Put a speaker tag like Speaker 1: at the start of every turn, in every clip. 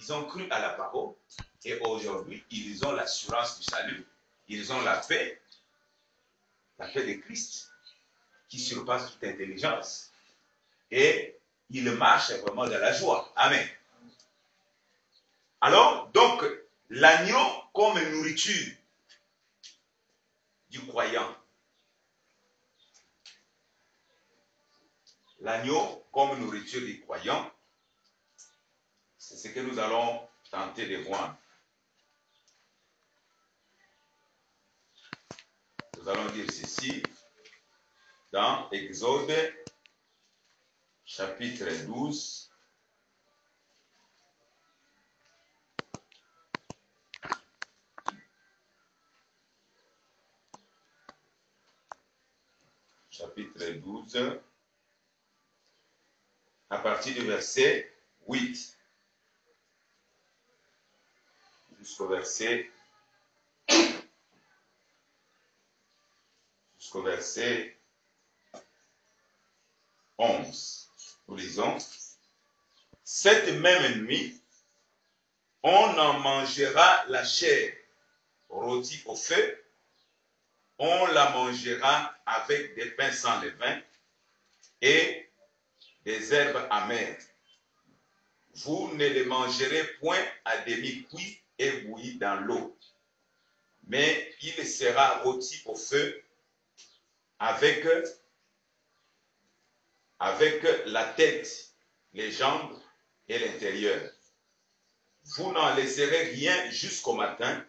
Speaker 1: ils ont cru à la parole et aujourd'hui, ils ont l'assurance du salut, ils ont la paix de Christ qui surpasse toute intelligence et ils marchent vraiment dans la joie. Amen. Alors, donc, l'agneau comme nourriture du croyant. L'agneau comme nourriture du croyant, c'est ce que nous allons tenter de voir. Nous allons dire ceci dans Exode, chapitre 12. Chapitre 12, à partir du verset 8 jusqu'au verset 11. Nous lisons: cette même nuit, on en mangera la chair rôtie au feu, on la mangera avec des pains sans levain et des herbes amères. Vous ne les mangerez point à demi cuit et bouilli dans l'eau, mais il sera rôti au feu avec la tête, les jambes et l'intérieur. Vous n'en laisserez rien jusqu'au matin,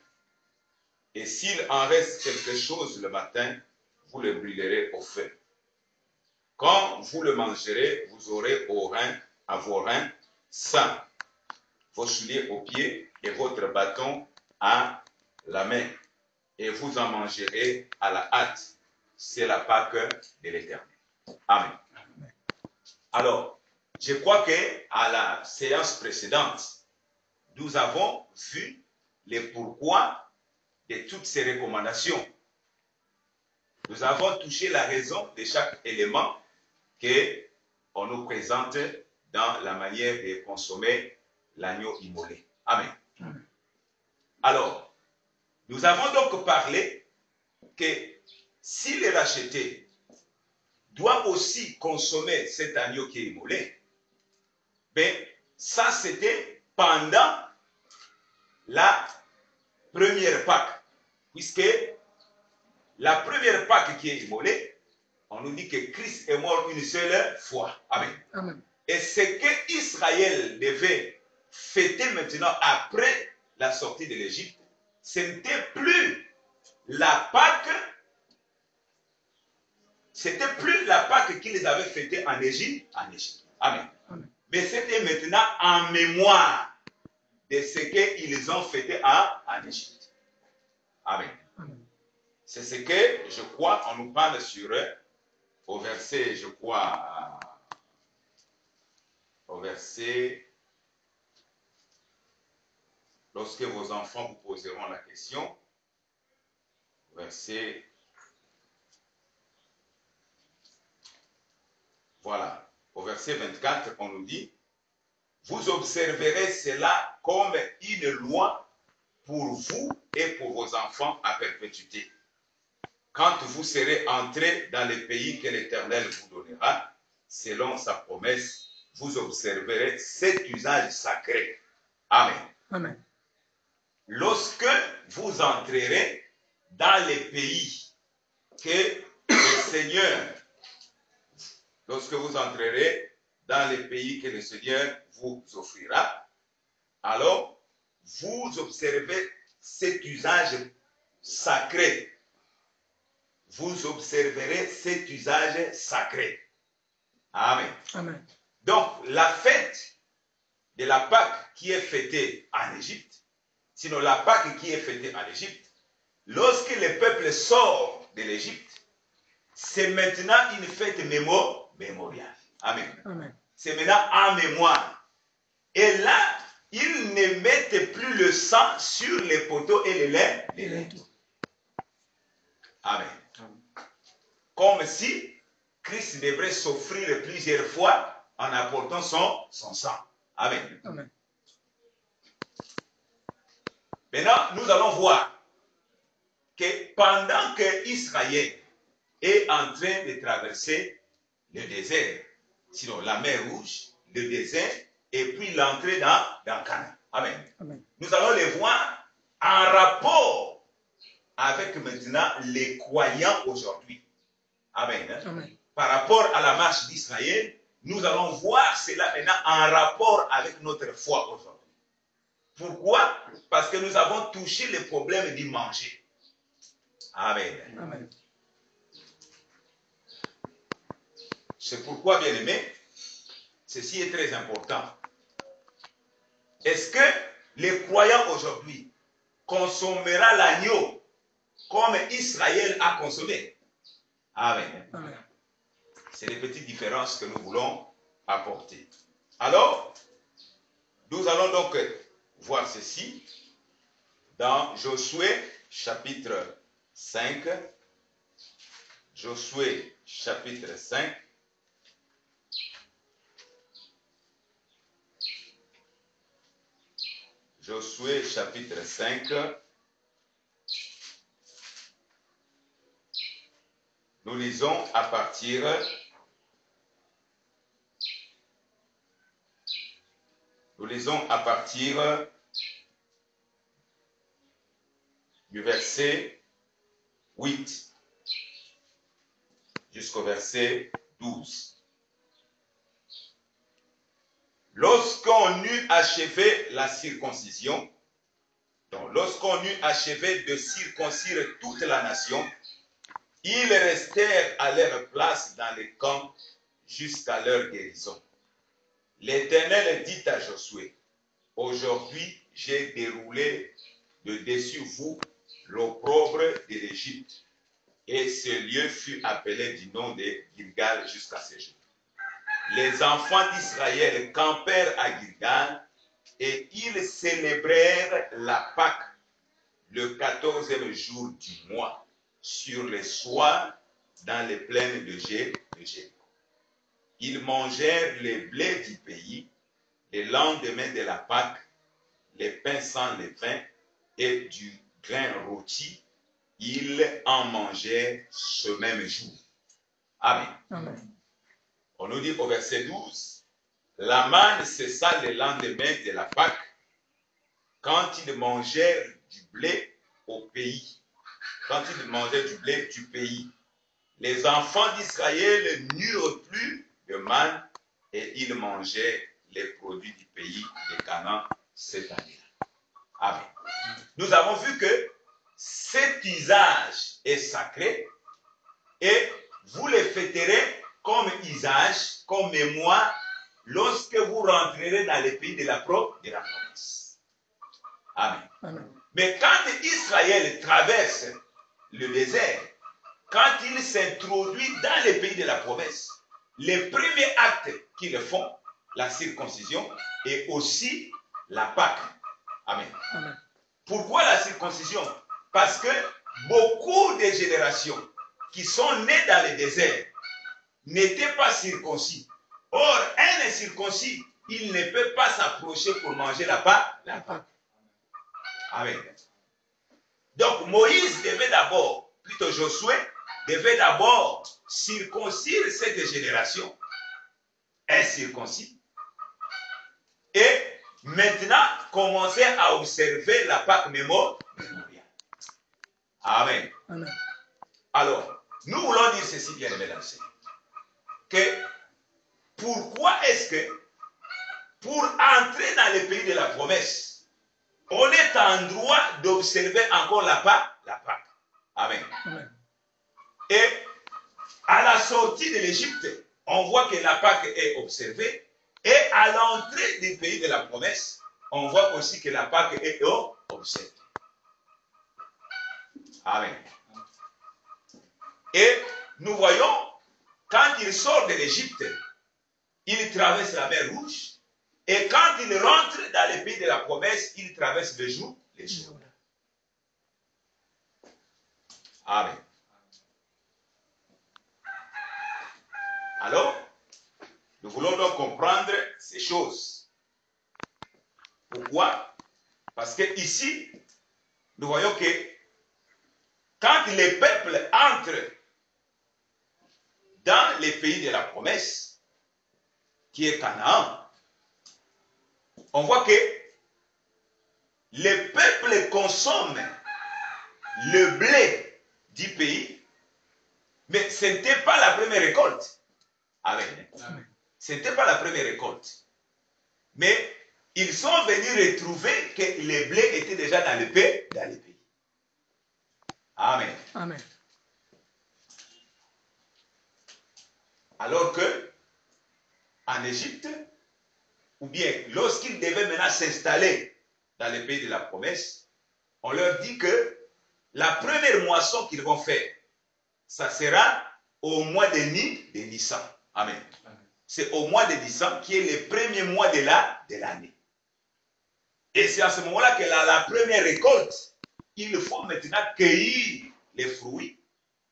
Speaker 1: et s'il en reste quelque chose le matin, vous le brûlerez au feu. Quand vous le mangerez, vous aurez à vos reins sains, vos souliers aux pieds et votre bâton à la main, et vous en mangerez à la hâte. C'est la Pâque de l'Éternel. Amen. Alors, je crois qu'à la séance précédente, nous avons vu les pourquoi de toutes ces recommandations. Nous avons touché la raison de chaque élément qu'on nous présente dans la manière de consommer l'agneau immolé. Amen. Alors, nous avons donc parlé que si le racheté doit aussi consommer cet agneau qui est immolé, ben, ça c'était pendant la première Pâque, puisque la première Pâque qui est immolée, on nous dit que Christ est mort une seule fois. Amen. Amen. Et ce que Israël devait fêter maintenant après la sortie de l'Égypte, ce n'était plus la Pâque, c'était plus la Pâque qu'ils avaient fêtée en Égypte. Amen. Amen. Mais c'était maintenant en mémoire de ce qu'ils ont fêté en Égypte. Amen. Amen. C'est ce que, je crois, on nous parle sur au verset, je crois, au verset, lorsque vos enfants vous poseront la question, verset, voilà, au verset 24, on nous dit: vous observerez cela comme une loi pour vous et pour vos enfants à perpétuité. Quand vous serez entrés dans le pays que l'Éternel vous donnera, selon sa promesse, vous observerez cet usage sacré. Amen. Amen. Lorsque vous entrerez dans les pays que le Seigneur, lorsque vous entrerez dans les pays que le Seigneur vous offrira, alors vous observez cet usage sacré. Vous observerez cet usage sacré. Amen. Amen. Donc, la fête de la Pâque qui est fêtée en Égypte, sinon la Pâque qui est fêtée en Égypte, lorsque le peuple sort de l'Égypte, c'est maintenant une fête mémoriale. Amen. Amen. C'est maintenant en mémoire. Et là, ils ne mettent plus le sang sur les poteaux et les linteaux. Amen. Comme si Christ devrait s'offrir plusieurs fois en apportant son sang. Amen. Amen. Maintenant, nous allons voir que pendant que Israël est en train de traverser le désert, sinon la mer Rouge, le désert, et puis l'entrée dans Canaan. Amen.
Speaker 2: Amen.
Speaker 1: Nous allons les voir en rapport avec maintenant les croyants aujourd'hui. Amen.
Speaker 2: Amen.
Speaker 1: Par rapport à la marche d'Israël, nous allons voir cela maintenant en rapport avec notre foi aujourd'hui. Pourquoi? Parce que nous avons touché le problème du manger. Amen.
Speaker 2: Amen.
Speaker 1: C'est pourquoi, bien aimé, ceci est très important. Est-ce que les croyants aujourd'hui consommera l'agneau comme Israël a consommé? Amen.
Speaker 2: Amen.
Speaker 1: C'est les petites différences que nous voulons apporter. Alors, nous allons donc voir ceci dans Josué chapitre 5. Josué chapitre 5. Josué chapitre 5. Nous lisons à partir du verset 8 jusqu'au verset 12. Lorsqu'on eut achevé la circoncision, donc lorsqu'on eut achevé de circoncire toute la nation, ils restèrent à leur place dans les camps jusqu'à leur guérison. L'Éternel dit à Josué, aujourd'hui j'ai déroulé de dessus vous l'opprobre de l'Égypte. Et ce lieu fut appelé du nom de Gilgal jusqu'à ce jour. Les enfants d'Israël campèrent à Gilgal et ils célébrèrent la Pâque le 14e jour du mois sur les soirs dans les plaines de Jéricho. Ils mangèrent les blés du pays le lendemain de la Pâque, les pains sans levain et du grain rôti. Ils en mangèrent ce même jour. Amen.
Speaker 2: Amen.
Speaker 1: On nous dit au verset 12, la manne cessa le lendemain de la Pâque quand ils mangèrent du blé au pays. Quand ils mangeaient du blé du pays. Les enfants d'Israël n'eurent plus de manne et ils mangeaient les produits du pays de Canaan cette année-là. Amen. Nous avons vu que cet usage est sacré et vous le fêterez comme usage, comme mémoire, lorsque vous rentrerez dans le pays de la promesse. Amen.
Speaker 2: Amen.
Speaker 1: Mais quand Israël traverse le désert, quand il s'introduit dans le pays de la promesse, le premier acte qu'ils font, la circoncision, et aussi la Pâque. Amen.
Speaker 2: Amen.
Speaker 1: Pourquoi la circoncision? Parce que beaucoup de générations qui sont nées dans le désert n'étaient pas circoncis. Or, un incirconcis, il ne peut pas s'approcher pour manger la Pâque. Amen. Donc, Moïse devait d'abord, plutôt Josué, devait d'abord circoncire cette génération incirconcis et maintenant commencer à observer la Pâque mémoriale. Amen.
Speaker 2: Amen.
Speaker 1: Alors, nous voulons dire ceci, bien aimé dans le Seigneur, que pourquoi est-ce que pour entrer dans le pays de la promesse, on est en droit d'observer encore la Pâque. Amen.
Speaker 2: Amen.
Speaker 1: Et à la sortie de l'Égypte, on voit que la Pâque est observée. Et à l'entrée du pays de la promesse, on voit aussi que la Pâque est observée. Amen. Et nous voyons, quand il sort de l'Égypte, il traverse la mer Rouge. Et quand il rentre dans le pays de la promesse, il traverse les jours. Amen. Alors, nous voulons donc comprendre ces choses. Pourquoi? Parce que ici, nous voyons que quand les peuples entrent dans les pays de la promesse, qui est Canaan, on voit que les peuples consomment le blé du pays, mais ce n'était pas la première récolte. Amen. Ce n'était pas la première récolte. Mais ils sont venus retrouver que les blés étaient déjà dans le pays. Amen.
Speaker 2: Amen.
Speaker 1: Alors que, en Égypte, ou bien lorsqu'ils devaient maintenant s'installer dans le pays de la promesse, on leur dit que la première moisson qu'ils vont faire, ça sera au mois de Nissan. Amen. C'est au mois de Nissan qui est le premier mois de l'année. Et c'est à ce moment-là que la première récolte, il faut maintenant cueillir les fruits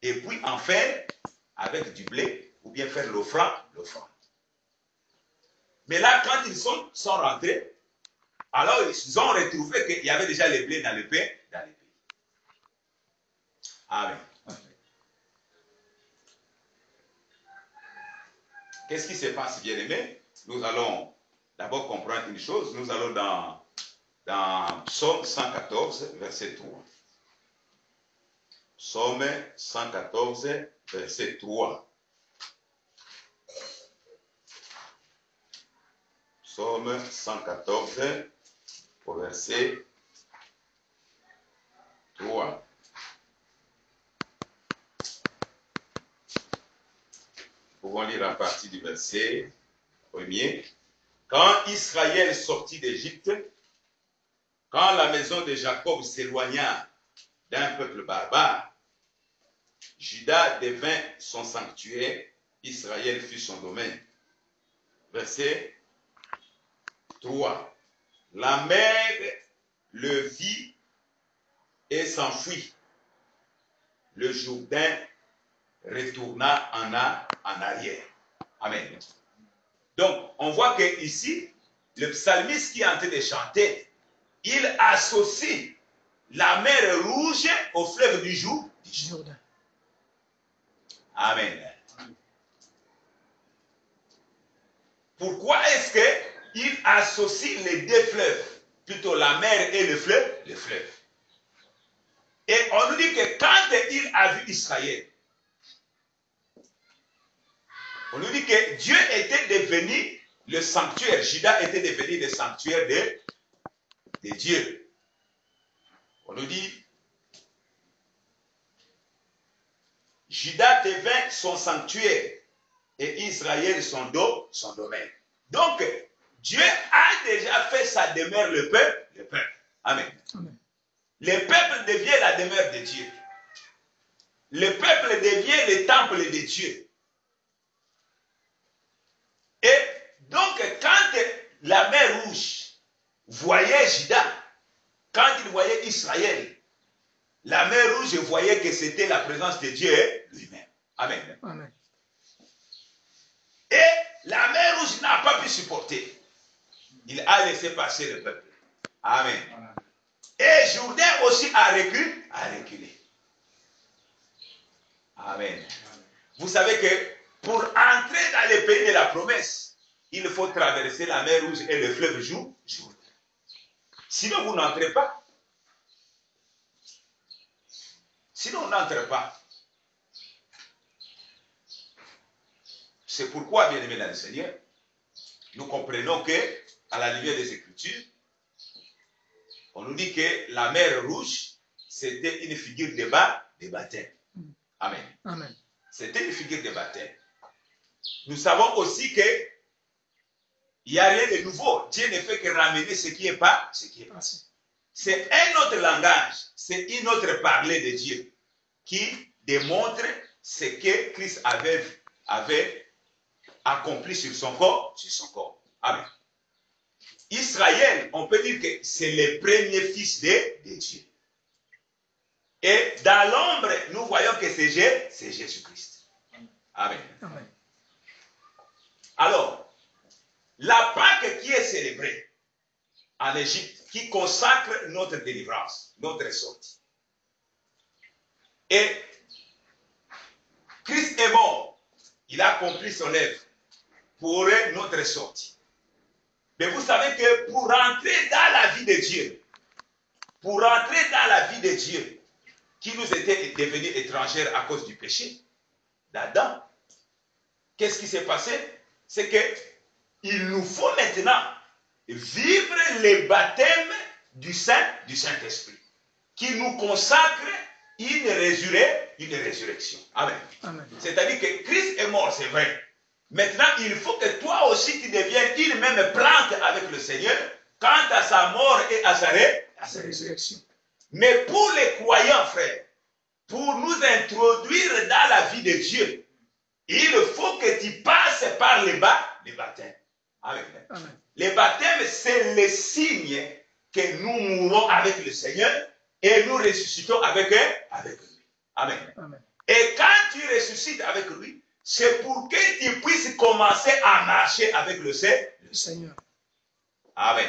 Speaker 1: et puis en faire avec du blé ou bien faire l'offrande. Mais là, quand ils sont rentrés, alors ils ont retrouvé qu'il y avait déjà les blés dans le pays. Amen. Qu'est-ce qui se passe, bien-aimés? Nous allons d'abord comprendre une chose. Nous allons dans Psaume 114, verset 3. Psaume 114, verset 3. Psaume 114, au verset 3. Nous pouvons lire à partir du verset 1er. Quand Israël sortit d'Égypte, quand la maison de Jacob s'éloigna d'un peuple barbare, Juda devint son sanctuaire, Israël fut son domaine. Verset 3. La mer le vit et s'enfuit. Le Jourdain retourna en arrière. Amen. Donc, on voit que ici, le psalmiste qui est en train de chanter, il associe la mer Rouge au fleuve du Jourdain. Amen. Pourquoi est-ce qu'il associe les deux fleuves, plutôt la mer et le fleuve? Et on nous dit que quand il a vu Israël, on nous dit que Dieu était devenu le sanctuaire. Juda était devenu le sanctuaire de Dieu. On nous dit, Juda devint son sanctuaire et Israël son domaine. Donc, Dieu a déjà fait sa demeure, le peuple. Amen.
Speaker 2: Amen.
Speaker 1: Le peuple devient la demeure de Dieu. Le peuple devient le temple de Dieu. Et donc, quand la mer Rouge voyait Juda, quand il voyait Israël, la mer Rouge voyait que c'était la présence de Dieu lui-même. Amen.
Speaker 2: Amen.
Speaker 1: Et la mer Rouge n'a pas pu supporter. Il a laissé passer le peuple. Amen.
Speaker 2: Amen.
Speaker 1: Et Jourdain aussi a reculé. Amen. Vous savez que pour entrer dans le pays de la promesse, il faut traverser la mer Rouge et le fleuve Jourdain. Sinon, vous n'entrez pas. Sinon, on n'entre pas. C'est pourquoi, bien-aimés dans le Seigneur, nous comprenons que, à la lumière des Écritures, on nous dit que la mer Rouge, c'était une figure de baptême. Amen.
Speaker 2: Amen.
Speaker 1: C'était une figure de baptême. Nous savons aussi que il n'y a rien de nouveau. Dieu ne fait que ramener ce qui est passé. C'est un autre langage, c'est une autre parlée de Dieu qui démontre ce que Christ avait accompli sur son corps. Amen. Israël, on peut dire que c'est le premier fils de Dieu. Et dans l'ombre, nous voyons que c'est Jésus-Christ. Amen.
Speaker 2: Amen.
Speaker 1: Alors, la Pâque qui est célébrée en Égypte, qui consacre notre délivrance, notre sortie. Et Christ est mort. Il a accompli son œuvre pour notre sortie. Mais vous savez que pour rentrer dans la vie de Dieu, qui nous était devenue étrangère à cause du péché d'Adam, qu'est-ce qui s'est passé? C'est qu'il nous faut maintenant vivre le baptême du Saint-Esprit, qui nous consacre une résurrection. Amen. Amen. C'est-à-dire que Christ est mort, c'est vrai. Maintenant, il faut que toi aussi tu deviennes une même plante avec le Seigneur quant à sa mort et à sa résurrection. Mais pour les croyants, frères, pour nous introduire dans la vie de Dieu, il faut que tu passes par les baptêmes. Amen. Amen. Les baptêmes, c'est le signe que nous mourons avec le Seigneur et nous ressuscitons avec lui. Amen. Amen. Et quand tu ressuscites avec lui, c'est pour que tu puisses commencer à marcher avec le Seigneur. Amen.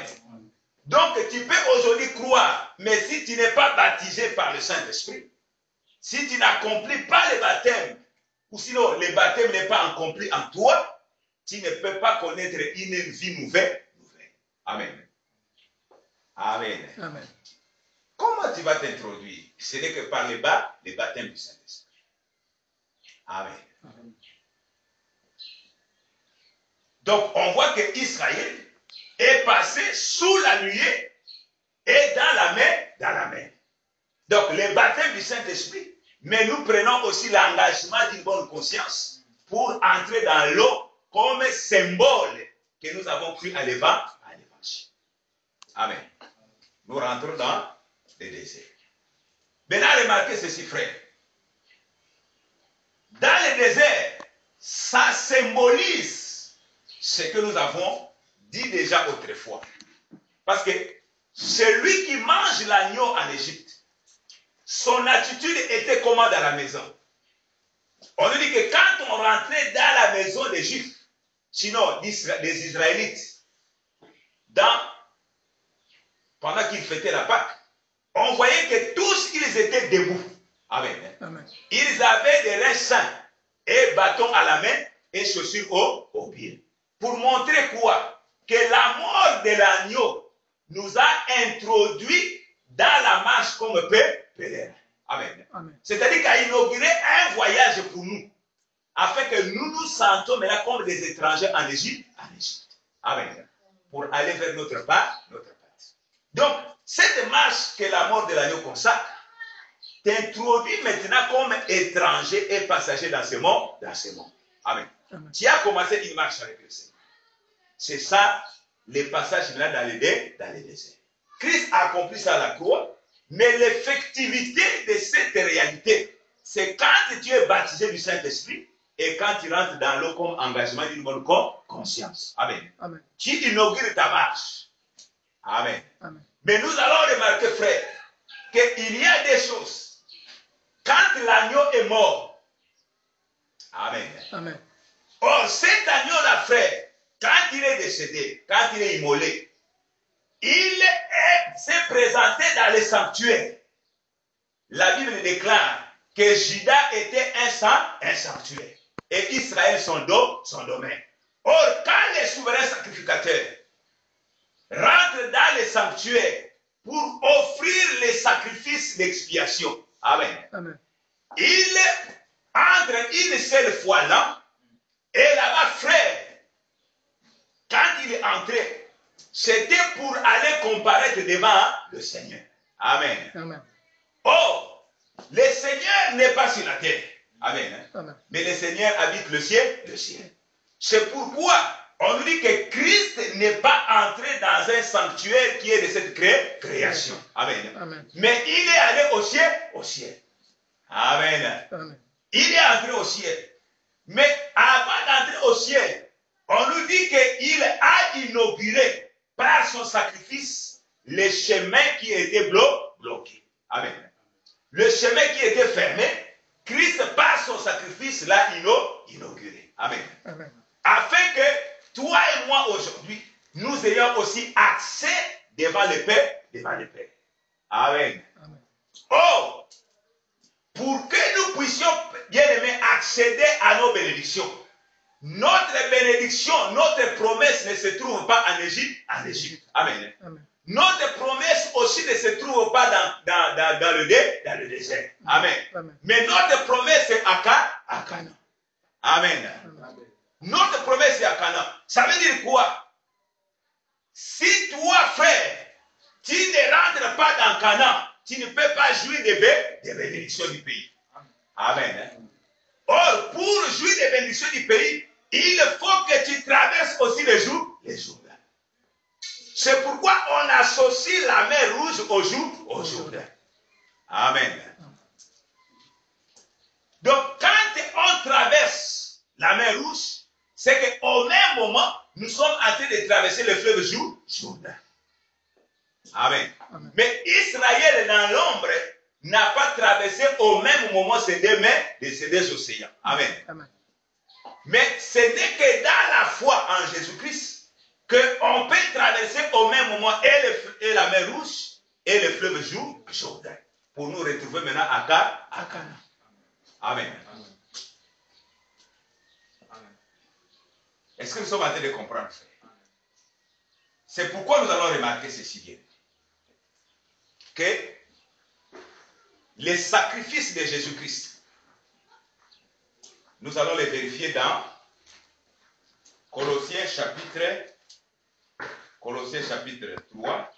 Speaker 1: Donc tu peux aujourd'hui croire, mais si tu n'es pas baptisé par le Saint-Esprit, si tu n'accomplis pas le baptême, ou sinon le baptême n'est pas accompli en toi, tu ne peux pas connaître une vie nouvelle. Amen. Amen. Amen. Comment tu vas t'introduire? Ce n'est que par le baptême du Saint-Esprit. Amen. Amen. Donc, on voit que Israël est passé sous la nuée et dans la mer. Donc, le baptême du Saint-Esprit, mais nous prenons aussi l'engagement d'une bonne conscience pour entrer dans l'eau comme symbole que nous avons cru à l'évangile. Amen. Nous rentrons dans le désert. Maintenant, remarquez ceci, frère. Dans le désert, ça symbolise ce que nous avons dit déjà autrefois. Parce que celui qui mange l'agneau en Égypte, son attitude était comment dans la maison? On nous dit que quand on rentrait dans la maison des Juifs, sinon des Israélites, pendant qu'ils fêtaient la Pâque, on voyait que tous ils étaient debout. Amen. Amen. Ils avaient des reins sains et bâtons à la main et chaussures aux pieds. Pour montrer quoi? Que la mort de l'agneau nous a introduits dans la marche comme pèlerin. Amen. Amen. C'est-à-dire qu'a inauguré un voyage pour nous, afin que nous nous sentons maintenant comme des étrangers en Égypte. Amen. Pour aller vers notre part. Donc, cette marche que la mort de l'agneau consacre, t'introduit maintenant comme étranger et passager dans ce monde. Amen. Amen. Tu as commencé une marche avec le Seigneur. C'est ça, les passages là dans les déserts. Christ a accompli ça à la croix, mais l'effectivité de cette réalité, c'est quand tu es baptisé du Saint-Esprit et quand tu rentres dans l'eau comme engagement d'une bonne conscience. Amen. Amen. Tu inaugures ta marche. Amen. Amen. Mais nous allons remarquer, frère, qu'il y a des choses. Quand l'agneau est mort, amen. Amen. Or, cet agneau-là, frère, quand il est décédé, quand il est immolé, il s'est présenté dans le sanctuaire. La Bible déclare que Juda était un sanctuaire et Israël son domaine. Or, quand les souverains sacrificateurs rentrent dans le sanctuaire pour offrir les sacrifices d'expiation, amen. Amen. Il entre une seule fois là, et là-bas, frère, quand il est entré, c'était pour aller comparaître devant le Seigneur. Amen. Amen. Or, le Seigneur n'est pas sur la terre. Amen. Amen. Mais le Seigneur habite le ciel. C'est pourquoi on nous dit que Christ n'est pas entré dans un sanctuaire qui est de cette création. Amen. Amen. Mais il est allé au ciel. Amen. Amen. Il est entré au ciel. Mais avant d'entrer au ciel, on nous dit qu'il a inauguré par son sacrifice le chemin qui était bloqué. Amen. Le chemin qui était fermé, Christ par son sacrifice l'a inauguré. Amen. Amen. Afin que toi et moi aujourd'hui, nous ayons aussi accès devant le Père, devant le Père. Amen.
Speaker 2: Amen.
Speaker 1: Oh, pour que nous puissions, bien aimés, accéder à nos bénédictions, notre bénédiction, notre promesse ne se trouve pas en Égypte, en Égypte. Amen.
Speaker 2: Amen.
Speaker 1: Notre promesse aussi ne se trouve pas dans le désert. Amen.
Speaker 2: Amen.
Speaker 1: Mais notre promesse est à Canaan. Amen.
Speaker 2: Amen.
Speaker 1: Notre promesse est à Canaan. Ça veut dire quoi? Si toi, frère, tu ne rentres pas dans Canaan, tu ne peux pas jouir des bénédictions du pays. Amen. Or, pour jouir des bénédictions du pays, il faut que tu traverses aussi les jours. C'est pourquoi on associe la mer Rouge au Jourdain. Amen. Donc, quand on traverse la mer Rouge, c'est qu'au même moment, nous sommes en train de traverser le fleuve Jourdain. Amen.
Speaker 2: Amen.
Speaker 1: Mais Israël, dans l'ombre, n'a pas traversé au même moment ces deux océans. Amen.
Speaker 2: Amen.
Speaker 1: Mais ce n'est que dans la foi en Jésus-Christ qu'on peut traverser au même moment et la mer Rouge et le fleuve Jourdain pour nous retrouver maintenant à Canaan. Amen. Est-ce que nous sommes en train de comprendre? C'est pourquoi nous allons remarquer ceci bien. Que les sacrifices de Jésus-Christ, nous allons les vérifier dans Colossiens chapitre 3.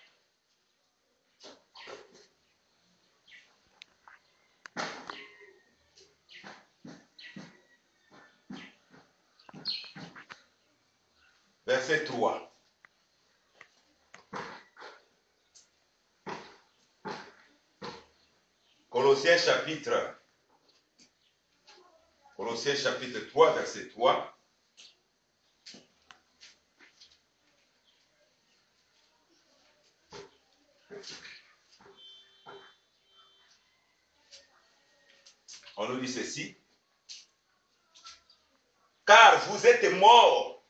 Speaker 1: Verset 3. Colossiens chapitre 3, verset 3. On nous dit ceci. Car vous êtes morts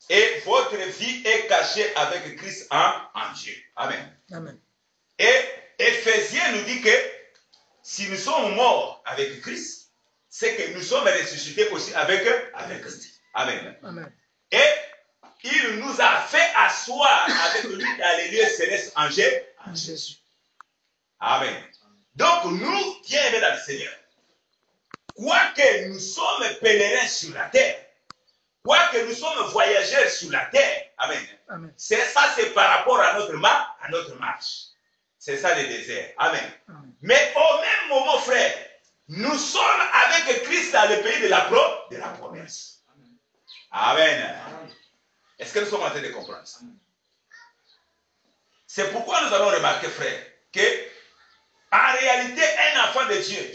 Speaker 1: et votre vie est cachée avec Christ en Dieu. Amen.
Speaker 2: Amen.
Speaker 1: Et Éphésiens nous dit que si nous sommes morts avec Christ, c'est que nous sommes ressuscités aussi avec Christ. Amen.
Speaker 2: Amen.
Speaker 1: Et il nous a fait asseoir avec lui dans les lieux célestes en
Speaker 2: Jésus.
Speaker 1: Amen. Donc nous, bien-aimés dans le Seigneur, quoique nous sommes pèlerins sur la terre, quoique nous sommes voyageurs sur la terre, amen.
Speaker 2: Amen.
Speaker 1: C'est ça, c'est par rapport à notre marche. C'est ça le désert. Amen.
Speaker 2: Amen.
Speaker 1: Mais au même moment, frère, nous sommes avec Christ dans le pays de la promesse. Amen. Est-ce que nous sommes en train de comprendre ça? C'est pourquoi nous allons remarquer, frère, que en réalité, un enfant de Dieu,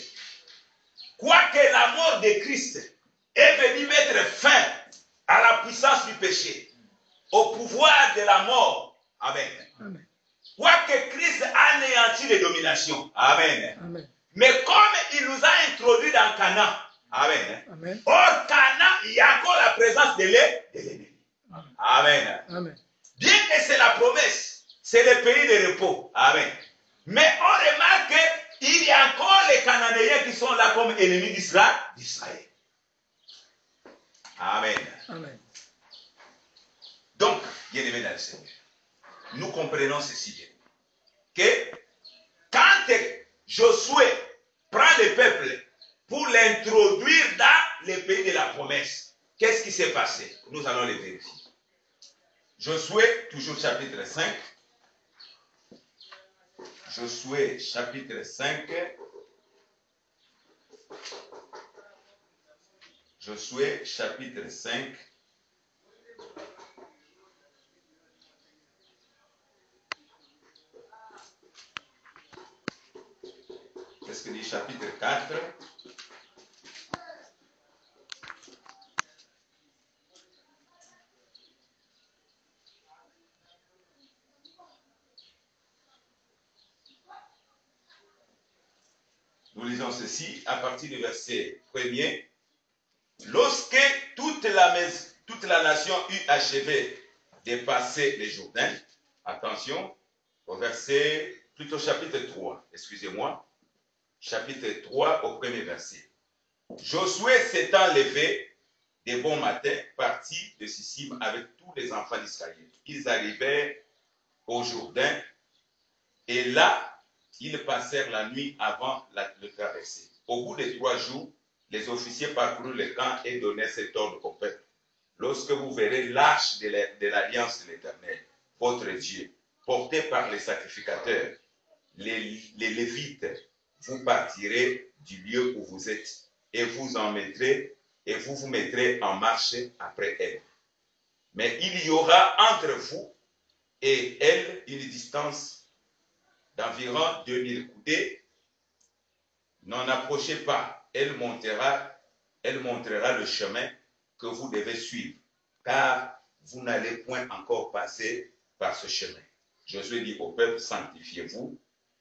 Speaker 1: quoique la mort de Christ est venue mettre fin à la puissance du péché, au pouvoir de la mort. Amen.
Speaker 2: Amen.
Speaker 1: Quoique Christ a anéanti les dominations. Amen.
Speaker 2: Amen.
Speaker 1: Mais comme il nous a introduits dans Canaan. Amen.
Speaker 2: Amen.
Speaker 1: Or, Canaan, il y a encore la présence de l'ennemi. Amen.
Speaker 2: Amen.
Speaker 1: Bien que c'est la promesse, c'est le pays de repos. Amen. Mais on remarque qu'il y a encore les Cananéens qui sont là comme ennemis d'Israël. Amen.
Speaker 2: Amen.
Speaker 1: Donc, bien aimé dans le Seigneur, nous comprenons ceci bien. Que quand Josué prend le peuple pour l'introduire dans le pays de la promesse, qu'est-ce qui s'est passé? Nous allons le vérifier. Josué, toujours chapitre 5. Josué, chapitre 5. Josué, chapitre 5. Qu'est-ce que dit chapitre 4? Nous lisons ceci à partir du verset 1er. Lorsque toute la nation eut achevé de passer le Jourdain, attention, au verset, plutôt chapitre 3, excusez-moi, chapitre 3 au premier verset. Josué s'étant levé de bon matin, partit de Sissim avec tous les enfants d'Israël. Ils arrivèrent au Jourdain et là, ils passèrent la nuit avant le traverser. Au bout de 3 jours, les officiers parcoururent le camp et donnèrent cet ordre au peuple. Lorsque vous verrez l'arche de l'alliance de l'Éternel, votre Dieu, portée par les sacrificateurs, les Lévites, vous partirez du lieu où vous êtes et vous en mettrez et vous vous mettrez en marche après elle. Mais il y aura entre vous et elle une distance d'environ 2000 coudées. N'en approchez pas. Elle montrera le chemin que vous devez suivre, car vous n'allez point encore passer par ce chemin. Josué dit au peuple, sanctifiez-vous,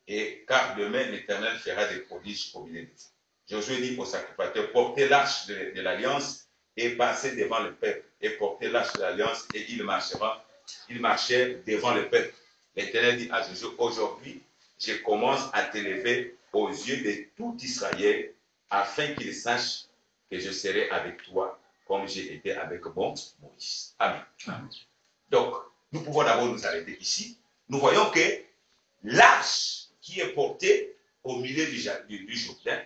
Speaker 1: et car demain l'Éternel fera des prodiges au milieu de vous. Josué dit aux sacrificateurs, portez l'arche de l'alliance et passez devant le peuple, et portez l'arche de l'alliance, et il marchait devant le peuple. L'Éternel dit à Josué, aujourd'hui, je commence à t'élever aux yeux de tout Israël, afin qu'ils sachent que je serai avec toi, comme j'ai été avec Moïse. Amen. Amen. Donc, nous pouvons d'abord nous arrêter ici. Nous voyons que l'arche qui est portée au milieu du Jourdain,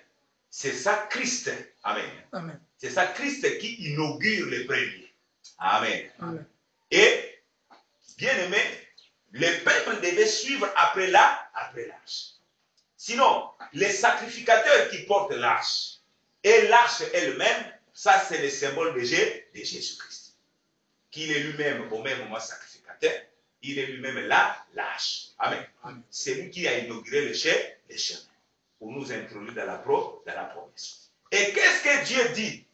Speaker 1: c'est ça Christ. Amen. Amen. C'est ça Christ qui inaugure les premiers. Amen. Amen. Et, bien aimé, le peuple devait suivre après l'arche. Sinon, les sacrificateurs qui portent l'arche et l'arche elle-même, ça c'est le symbole de Jésus-Christ. Qu'il est lui-même au même moment sacrificateur, il est lui-même là, l'arche. Amen. Amen. C'est lui qui a inauguré le chemin pour nous introduire dans la promesse. Et qu'est-ce que Dieu dit?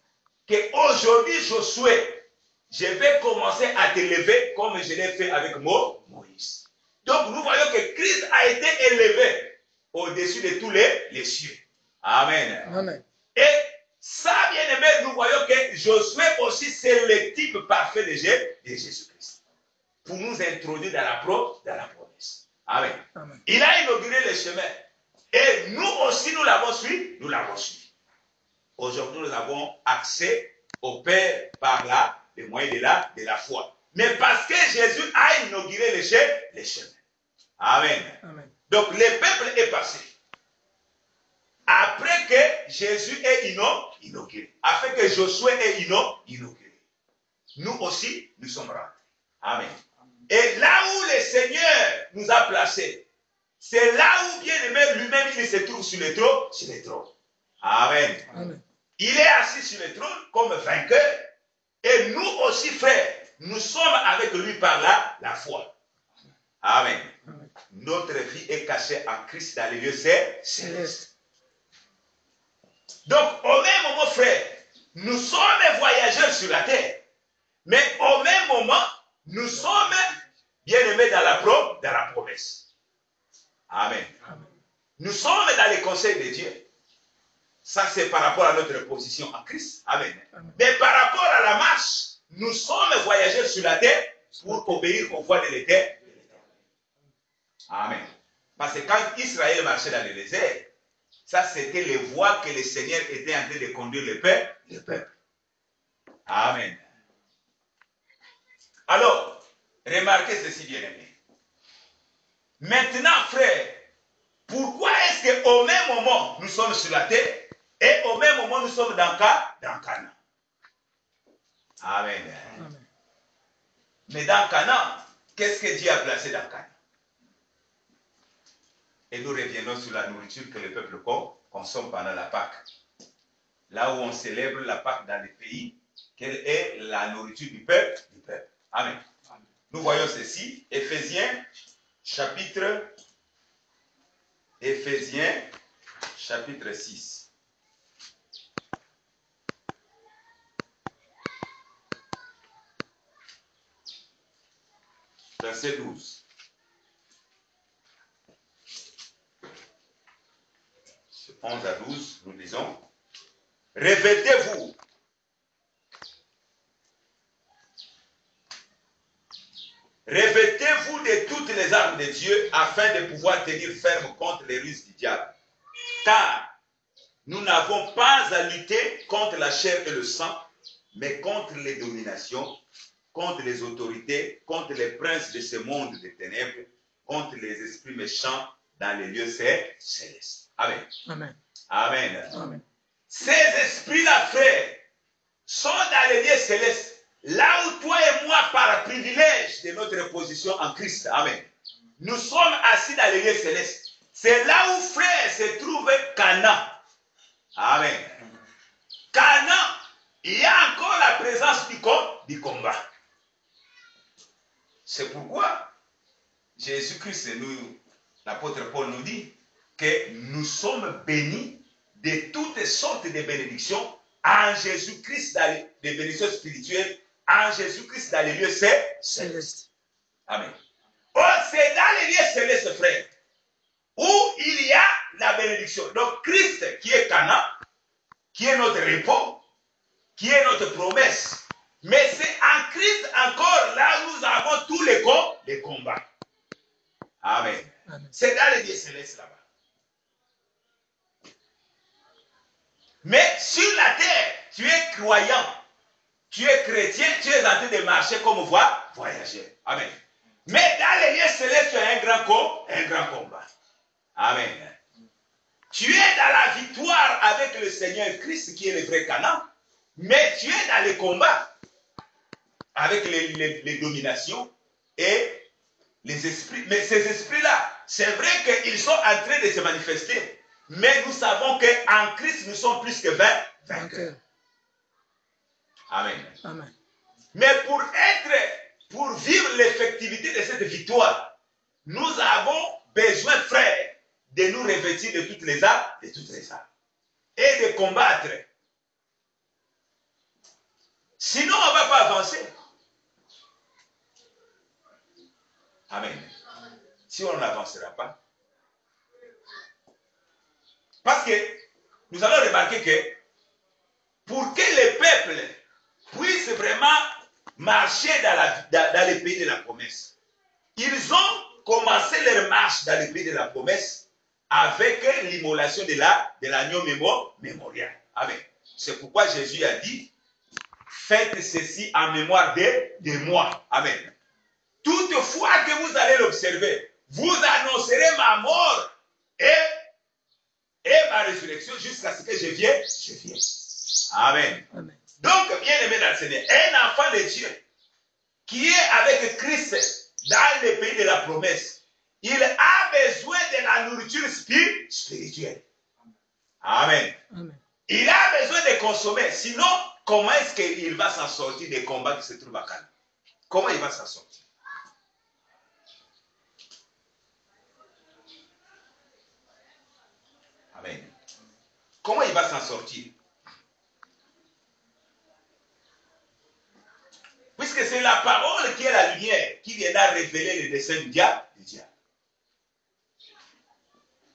Speaker 1: Qu'aujourd'hui, Josué, je vais commencer à t'élever comme je l'ai fait avec Moïse. Donc nous voyons que Christ a été élevé au-dessus de tous les cieux. Amen. Amen. Et ça, bien aimé, nous voyons que Josué aussi, c'est le type parfait de Jésus-Christ. Pour nous introduire dans la promesse. Amen. Amen. Il a inauguré le chemin. Et nous aussi, nous l'avons suivi. Aujourd'hui, nous avons accès au Père par le moyen de la foi. Mais parce que Jésus a inauguré le chemin. Amen. Amen. Donc, le peuple est passé. Après que Jésus est inauguré. Afin que Josué est inauguré. Nous aussi, nous sommes rentrés. Amen. Et là où le Seigneur nous a placés, c'est là où, bien aimé, lui-même, il se trouve sur le trône. Amen. Amen. Il est assis sur le trône comme vainqueur. Et nous aussi, frères, nous sommes avec lui par la foi. Amen. Amen. Notre vie est cachée en Christ dans les lieux célestes. Donc, au même moment, frère, nous sommes voyageurs sur la terre. Mais au même moment, nous sommes bien-aimés dans la promesse. Amen. Amen. Nous sommes dans les conseils de Dieu. Ça, c'est par rapport à notre position en Christ. Amen. Amen. Mais par rapport à la marche, nous sommes voyageurs sur la terre pour obéir aux voies de l'Éternel. Amen. Parce que quand Israël marchait dans le désert, ça, c'était les voies que le Seigneur était en train de conduire le peuple. Amen. Alors, remarquez ceci, bien aimé. Maintenant, frère, pourquoi est-ce qu'au même moment, nous sommes sur la terre et au même moment, nous sommes dans Canaan? Amen. Amen. Mais dans Canaan, qu'est-ce que Dieu a placé dans Canaan? Et nous reviendrons sur la nourriture que le peuple consomme pendant la Pâque. Là où on célèbre la Pâque dans les pays, quelle est la nourriture du peuple? Amen. Amen. Nous voyons ceci, Éphésiens, chapitre 6. Verset 12. De 11 à 12, nous disons, revêtez-vous Armez-vous de toutes les armes de Dieu afin de pouvoir tenir ferme contre les ruses du diable. Car nous n'avons pas à lutter contre la chair et le sang, mais contre les dominations, contre les autorités, contre les princes de ce monde des ténèbres, contre les esprits méchants dans les lieux célestes. Amen.
Speaker 2: Amen.
Speaker 1: Amen.
Speaker 2: Amen.
Speaker 1: Ces esprits-là, frères, sont dans les lieux célestes. Là où toi et moi, par privilège de notre position en Christ, amen, nous sommes assis dans les lieux célestes. C'est là où, frère, se trouve Canaan. Amen. Canaan, il y a encore la présence du combat. C'est pourquoi Jésus-Christ, l'apôtre Paul nous dit que nous sommes bénis de toutes sortes de bénédictions en Jésus-Christ, des bénédictions spirituelles, en Jésus-Christ dans les lieux célestes. Amen. Oh, c'est dans les lieux célestes, frère, où il y a la bénédiction. Donc, Christ qui est Canaan, qui est notre repos, qui est notre promesse. Mais c'est en Christ encore là où nous avons tous les combats. Amen. Amen. C'est dans les lieux célestes là-bas. Mais sur la terre, tu es croyant, tu es chrétien, tu es en train de marcher comme voyageur. Amen. Mais dans les lieux célestes, tu as un grand combat. Amen. Tu es dans la victoire avec le Seigneur Christ qui est le vrai Canaan, mais tu es dans les combats avec les dominations et les esprits. Mais ces esprits-là, c'est vrai qu'ils sont en train de se manifester, mais nous savons qu'en Christ, nous sommes plus que vainqueurs. Amen. Amen. Mais pour vivre l'effectivité de cette victoire, nous avons besoin, frères, de nous revêtir de toutes les armes, et de combattre. Sinon, on ne va pas avancer. Amen. Si on n'avancera pas. Parce que nous allons remarquer que pour que les peuples puissent vraiment marcher dans les pays de la promesse, ils ont commencé leur marche dans les pays de la promesse avec l'immolation de l'agneau mémorial. Amen. C'est pourquoi Jésus a dit, faites ceci en mémoire de moi. Amen. Toutefois que vous allez l'observer, vous annoncerez ma mort et ma résurrection jusqu'à ce que je vienne. Amen. Amen. Donc, bien aimé dans le Seigneur, un enfant de Dieu qui est avec Christ dans le pays de la promesse, il a besoin de la nourriture spirituelle. Amen. Amen. Il a besoin de consommer. Sinon, comment est-ce qu'il va s'en sortir des combats qui se trouvent à Canaan? Comment il va s'en sortir? Amen. Comment il va s'en sortir? Puisque c'est la parole qui est la lumière qui viendra révéler le dessein du diable.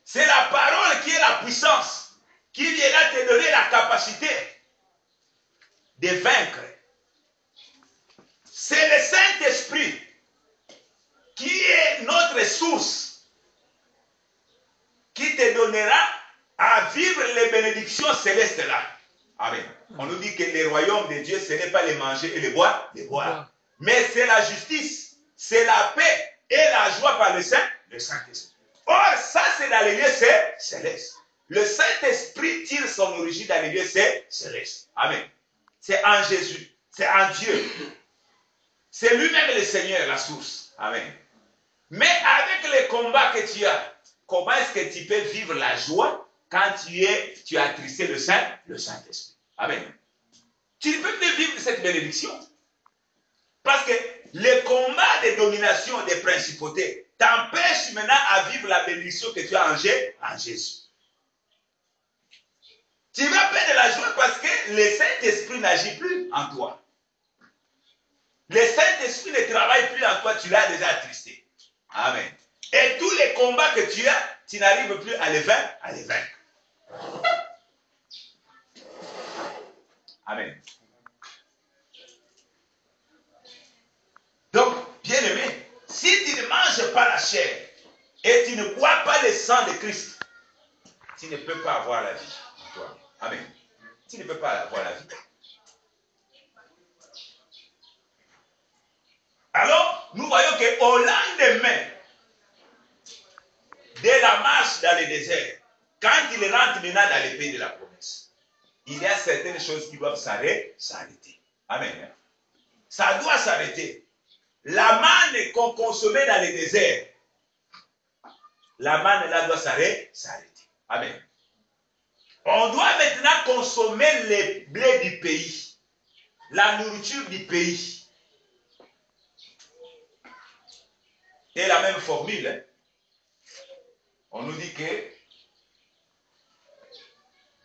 Speaker 1: C'est la parole qui est la puissance qui viendra te donner la capacité de vaincre. C'est le Saint-Esprit qui est notre source qui te donnera à vivre les bénédictions célestes là. Amen. On nous dit que le royaume de Dieu, ce n'est pas les manger et les boire, mais c'est la justice, c'est la paix et la joie par le Saint-Esprit. Or, ça, c'est dans les lieux célestes. Le Saint-Esprit tire son origine dans les lieux célestes. Amen. C'est en Jésus, c'est en Dieu. C'est lui-même le Seigneur, la source. Amen. Mais avec les combats que tu as, comment est-ce que tu peux vivre la joie quand tu as attristé le Saint-Esprit? Amen. Tu ne peux plus vivre cette bénédiction. Parce que les combats de domination des principautés t'empêchent maintenant à vivre la bénédiction que tu as en Jésus. Tu vas perdre la joie parce que le Saint-Esprit n'agit plus en toi. Le Saint-Esprit ne travaille plus en toi, tu l'as déjà attristé. Amen. Et tous les combats que tu as, tu n'arrives plus à les vaincre. Amen. Donc, bien aimé, Si tu ne manges pas la chair et tu ne bois pas le sang de Christ, tu ne peux pas avoir la vie en toi. Amen. Tu ne peux pas avoir la vie. Alors, nous voyons qu'au lendemain de la marche dans le désert, quand il rentre maintenant dans le pays de la promesse, il y a certaines choses qui doivent s'arrêter. Amen. Ça doit s'arrêter. La manne qu'on consommait dans le désert, la manne là doit s'arrêter. Amen. On doit maintenant consommer les blés du pays, la nourriture du pays. Et la même formule, hein. On nous dit que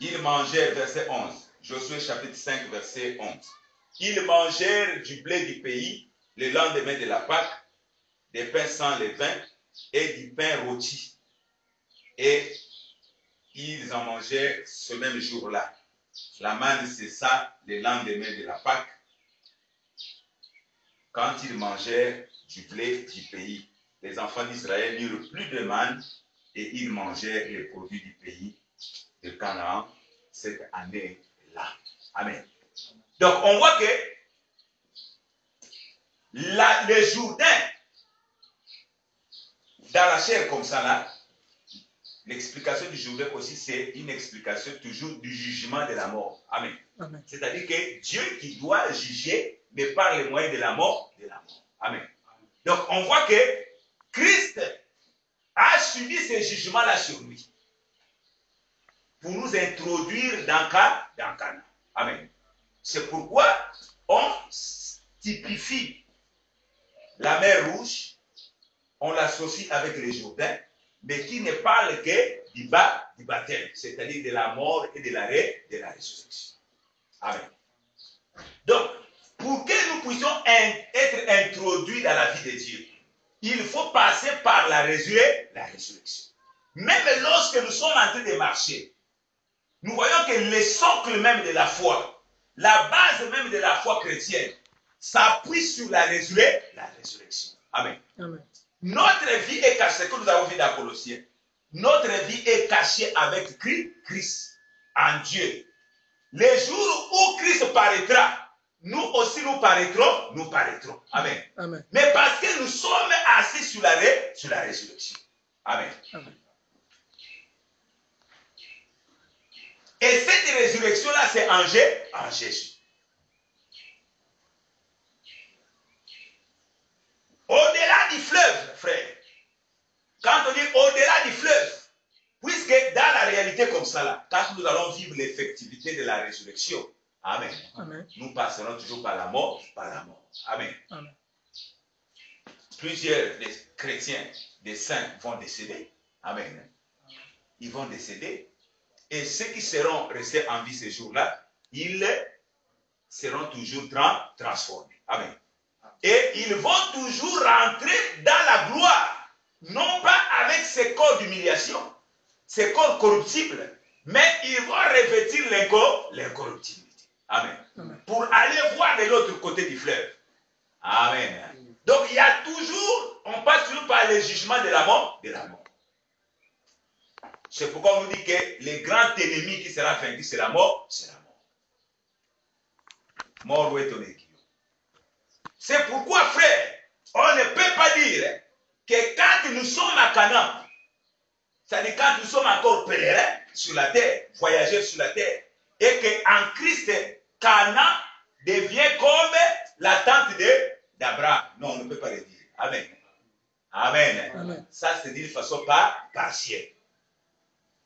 Speaker 1: ils mangèrent, verset 11, Josué chapitre 5, verset 11. Ils mangèrent du blé du pays le lendemain de la Pâque, des pains sans levain et du pain rôti. Et ils en mangèrent ce même jour-là. La manne cessa le lendemain de la Pâque, quand ils mangèrent du blé du pays. Les enfants d'Israël n'eurent plus de manne et ils mangèrent les produits du pays de Canaan cette année-là. Amen. Donc on voit que le Jourdain, dans la chair comme ça là, l'explication du Jourdain aussi, c'est une explication toujours du jugement de la mort. Amen. Amen. C'est-à-dire que Dieu qui doit juger, mais par les moyens de la mort, Amen. Donc on voit que Christ a subi ce jugement-là sur lui pour nous introduire dans Canaan. Amen. C'est pourquoi on typifie la mer Rouge, on l'associe avec les Jourdains, mais qui ne parle que du baptême, c'est-à-dire de la mort et de la résurrection. Amen. Donc, pour que nous puissions être introduits dans la vie de Dieu, il faut passer par la résurrection. Même lorsque nous sommes en train de marcher, nous voyons que le socle même de la foi, la base même de la foi chrétienne, s'appuie sur la résurrection. Amen. Amen. Notre vie est cachée, ce que nous avons vu dans Colossiens. Notre vie est cachée avec Christ en Dieu. Les jours où Christ paraîtra, nous aussi nous paraîtrons. Amen. Amen. Mais parce que nous sommes assis sur la résurrection. Amen. Amen. Et cette résurrection-là, c'est en Jésus. Au-delà du fleuve, frère. Quand on dit au-delà du fleuve, puisque dans la réalité comme ça, là, quand nous allons vivre l'effectivité de la résurrection, Amen. Amen. Nous passerons toujours par la mort. Amen. Amen. Plusieurs des chrétiens, des saints vont décéder. Amen. Ils vont décéder. Et ceux qui seront restés en vie ces jours-là, ils seront toujours transformés. Amen. Et ils vont toujours rentrer dans la gloire. Non pas avec ces corps d'humiliation, ces corps corruptibles, mais ils vont revêtir l'incorruptibilité. Amen. Amen. Pour aller voir de l'autre côté du fleuve. Amen. Donc il y a toujours, on passe toujours par le jugement de la mort. C'est pourquoi on nous dit que le grand ennemi qui sera vaincu, c'est la mort. Mort, où est ton équipe? C'est pourquoi, frère, on ne peut pas dire que quand nous sommes à Canaan, c'est-à-dire quand nous sommes encore pèlerins sur la terre, voyageurs sur la terre, et qu'en Christ, Canaan devient comme la tente d'Abraham. Non, on ne peut pas le dire. Amen. Amen. Amen. Ça, c'est d'une façon partielle.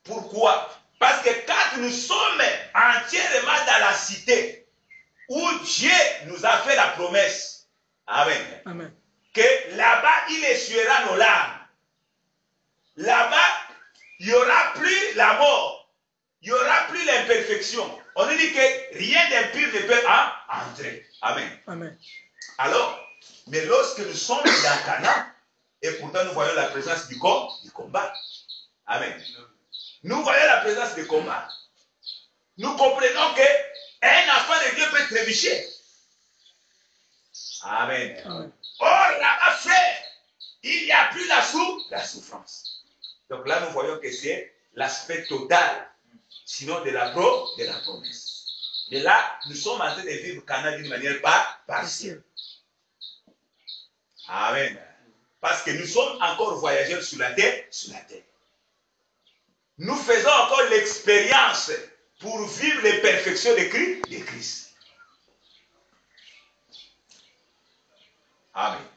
Speaker 1: Pourquoi? Parce que quand nous sommes entièrement dans la cité où Dieu nous a fait la promesse, Amen. Amen. Que là-bas, il essuiera nos larmes. Là-bas, il n'y aura plus la mort. Il n'y aura plus l'imperfection. On nous dit que rien d'impur ne peut entrer. Amen. Amen. Alors, mais lorsque nous sommes dans Canaan, et pourtant nous voyons la présence du combat. Amen. Nous voyons la présence du combat. Nous comprenons qu'un enfant de Dieu peut trébucher. Amen. Amen. Or, là-bas, frère, il n'y a plus la souffrance. Donc là, nous voyons que c'est l'aspect total, sinon de la promesse. Mais là, nous sommes en train de vivre Canaan d'une manière partielle. Amen. Parce que nous sommes encore voyageurs sur la terre. Nous faisons encore l'expérience pour vivre les perfections de Christ. Amen.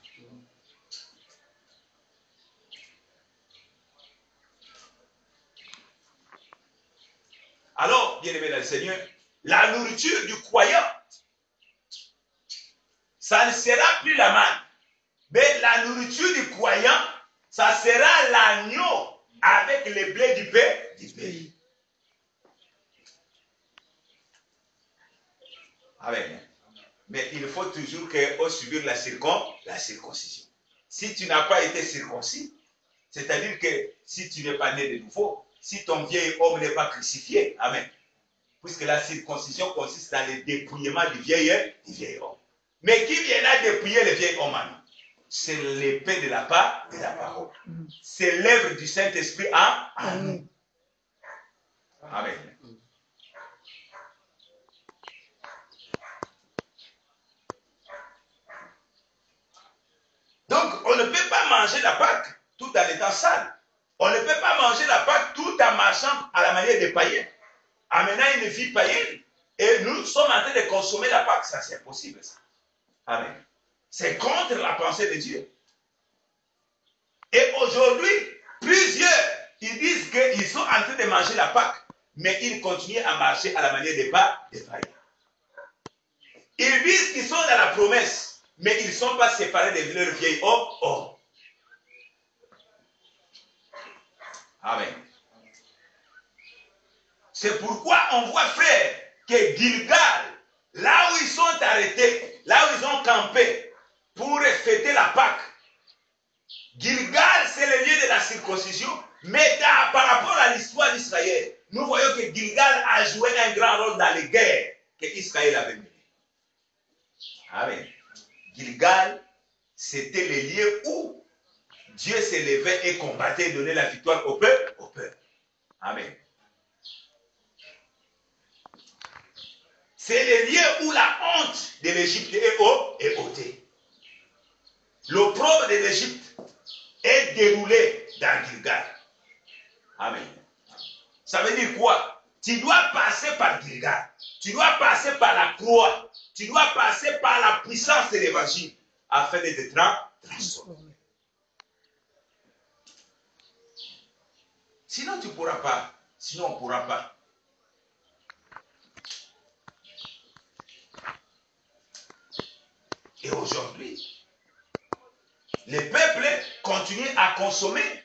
Speaker 1: Alors, bien-aimés dans le Seigneur, la nourriture du croyant, ça ne sera plus la manne. Mais la nourriture du croyant, ça sera l'agneau avec le blé du pays. Amen. Mais il faut toujours qu'on subisse la circoncision. Si tu n'as pas été circoncis, c'est-à-dire que si tu n'es pas né de nouveau, si ton vieil homme n'est pas crucifié, amen. Puisque la circoncision consiste dans le dépouillement du vieil homme. Mais qui viendra dépouiller le vieil homme? C'est l'épée de la parole. C'est l'œuvre du Saint-Esprit en nous. Amen. Donc, on ne peut pas manger la Pâque tout en étant sale. On ne peut pas manger la Pâque tout en marchant à la manière des païens. En menant une vie païenne, et nous sommes en train de consommer la Pâque. Ça, c'est impossible, ça. Amen. C'est contre la pensée de Dieu. Et aujourd'hui, plusieurs, ils disent qu'ils sont en train de manger la Pâque, mais ils continuent à marcher à la manière des païens. Ils disent qu'ils sont dans la promesse, mais ils ne sont pas séparés de leur vieil homme. Amen. C'est pourquoi on voit, frère, que Gilgal, là où ils sont arrêtés, là où ils ont campé pour fêter la Pâque, Gilgal, c'est le lieu de la circoncision, mais par rapport à l'histoire d'Israël, nous voyons que Gilgal a joué un grand rôle dans les guerres que Israël avait menées. Amen. Gilgal, c'était le lieu où Dieu s'élevait et combattait et donnait la victoire au peuple. Amen. C'est le lieu où la honte de l'Égypte est ôtée. L'opprobre de l'Égypte est déroulé dans Gilgal. Amen. Ça veut dire quoi? Tu dois passer par Gilgal. Tu dois passer par la croix. Tu dois passer par la puissance de l'évangile afin de te transformer. Sinon, tu ne pourras pas. Sinon, on ne pourra pas. Et aujourd'hui, les peuples continuent à consommer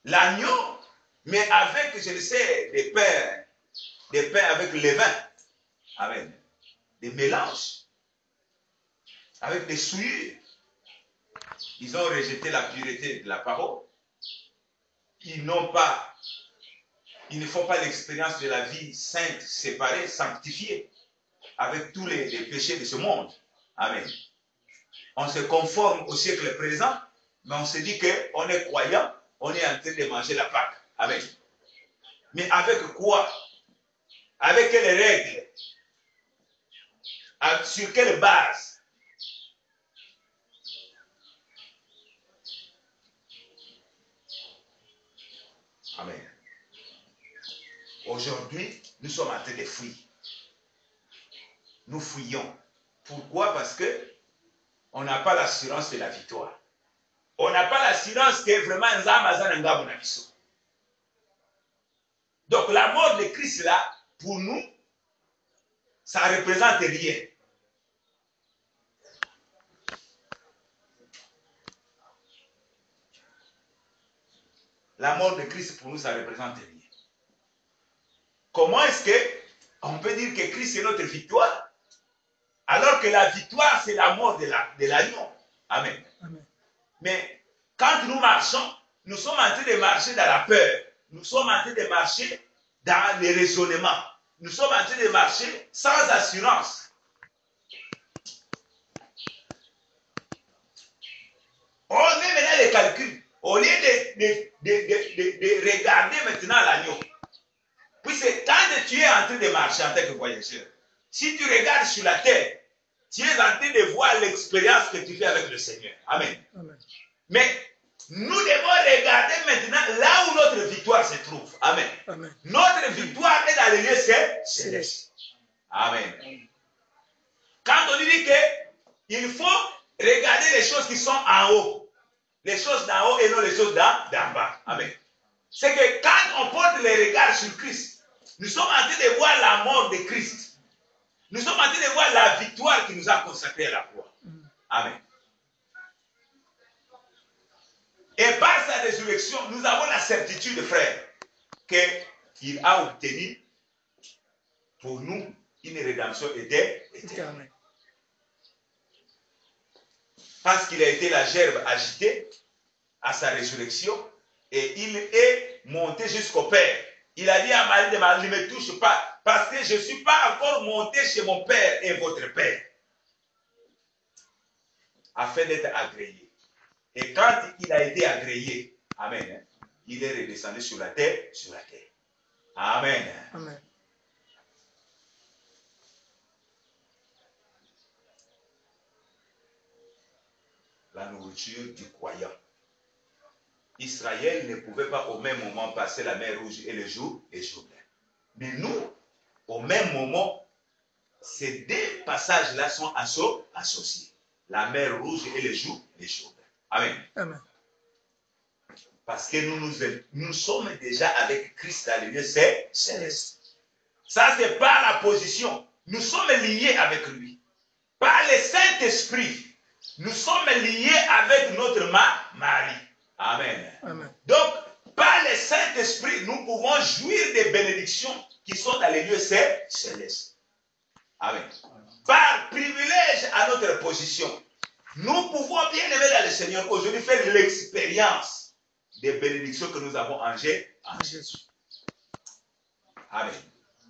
Speaker 1: l'agneau, mais avec, je le sais, des pains avec le levain. Amen. Des mélanges. Avec des souillures. Ils ont rejeté la pureté de la parole. Ils ne font pas l'expérience de la vie sainte, séparée, sanctifiée, avec tous les péchés de ce monde. Amen. On se conforme au siècle présent, mais on se dit qu'on est croyant, on est en train de manger la Pâque. Amen. Mais avec quoi? Avec quelles règles? Sur quelle base? Amen. Aujourd'hui, nous sommes en train de fuir. Nous fuyons. Pourquoi? Parce que on n'a pas l'assurance de la victoire. On n'a pas l'assurance que vraiment Nzamba. Donc la mort de Christ là, pour nous, ça ne représente rien. La mort de Christ pour nous, ça ne représente rien. Comment est-ce qu'on peut dire que Christ est notre victoire, alors que la victoire, c'est la mort de l'agneau? Amen. Amen. Mais quand nous marchons, nous sommes en train de marcher dans la peur. Nous sommes en train de marcher dans les raisonnements. Nous sommes en train de marcher sans assurance. de regarder maintenant l'agneau. Puisque quand tu es en train de marcher en tant que voyageur, si tu regardes sur la terre, tu es en train de voir l'expérience que tu fais avec le Seigneur. Amen.
Speaker 2: Amen.
Speaker 1: Mais nous devons regarder maintenant là où notre victoire se trouve. Amen.
Speaker 2: Amen.
Speaker 1: Notre victoire est dans les lieux célestes. Amen. Quand on dit qu'il faut regarder les choses qui sont en haut, les choses d'en haut et non les choses d'en bas. Amen. C'est que quand on porte les regards sur Christ, nous sommes en train de voir la mort de Christ. Nous sommes en train de voir la victoire qui nous a consacré à la croix. Amen. Et par sa résurrection, nous avons la certitude, frère, qu'il a obtenu pour nous une rédemption éternelle. Parce qu'il a été la gerbe agitée à sa résurrection et il est monté jusqu'au Père. Il a dit à Marie, ne me touche pas parce que je ne suis pas encore monté chez mon Père et votre Père afin d'être agréé. Et quand il a été agréé, amen, il est redescendu sur la terre, Amen.
Speaker 2: Amen.
Speaker 1: La nourriture du croyant. Israël ne pouvait pas au même moment passer la mer Rouge et le jour et Jourdain. Mais nous, au même moment, ces deux passages-là sont associés. La mer Rouge et le jour et Jourdain. Amen.
Speaker 2: Amen.
Speaker 1: Parce que nous sommes déjà avec Christ dans les lieux célestes. Ça, c'est par la position. Nous sommes liés avec lui. Par le Saint-Esprit, nous sommes liés avec notre Marie. Amen.
Speaker 2: Amen.
Speaker 1: Donc, par le Saint-Esprit, nous pouvons jouir des bénédictions qui sont dans les lieux célestes. Amen. Par privilège à notre position, nous pouvons bien aimer dans le Seigneur aujourd'hui faire l'expérience des bénédictions que nous avons en Jésus. Amen.